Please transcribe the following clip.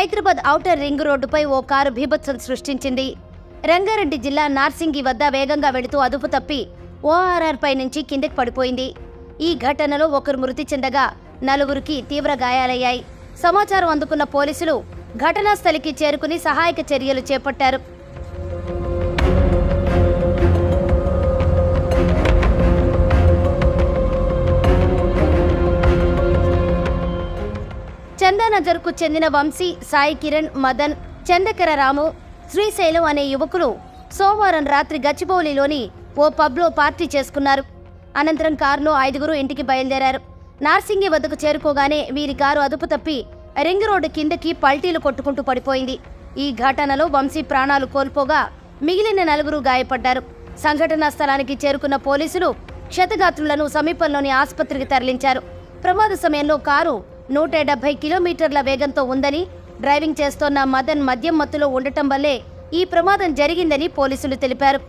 Hyderabad outer ring రోడ్డుపై ఓ car బీభత్సం సృష్టించింది. రంగారెడ్డి జిల్లా నార్సింగి వద్ద వేగంగా వెళుతూ అదుపు తప్పి ఓఆర్ఆర్ పై నుంచి కిందకి పడిపోయింది. ఈ ఘటనలో ఒకరు మృతి చెందగా నలుగురికి తీవ్ర గాయాలయ్యాయి. సమాచారం అందుకున్న పోలీసులు ఘటనా స్థలికి చేరుకుని సహాయక చర్యలు చేపట్టారు. చందానగర్కు చెందిన వంశీ, సాయి కిరణ్, మదన్, చందకర రాము, శ్రీశైలం అనే యువకులు సోమవారం రాత్రి గచ్చిబౌలిలోని ఓ పబ్లో పార్టీ చేసుకున్నారు. అనంతరం కారులో 5గురు ఇంటికి బయలుదేరారు. నార్సింగి వద్దకు చేరుకోగానే వీరి కారు అదుపు తప్పి రింగ్ రోడ్డు కిందకి పల్టీలు కొట్టుకుంటూ పడిపోయింది. ఈ ఘటనలో వంశీ ప్రాణాలు కోల్పోగా మిగిలిన 4గురు గాయపడ్డారు. సంఘటనా స్థలానికి చేరుకున్న పోలీసులు క్షతగాత్రులను సమీపంలోని ఆసుపత్రికి తరలించారు. ప్రమాద సమయంలో కారు 170 కిలోమీటర్ల వేగంతో ఉందని, డ్రైవింగ్ చేస్తోన్న మదన్ మద్యం మత్తులో ఉండటం వల్లే ఈ ప్రమాదం జరిగిందని పోలీసులు తెలిపారు.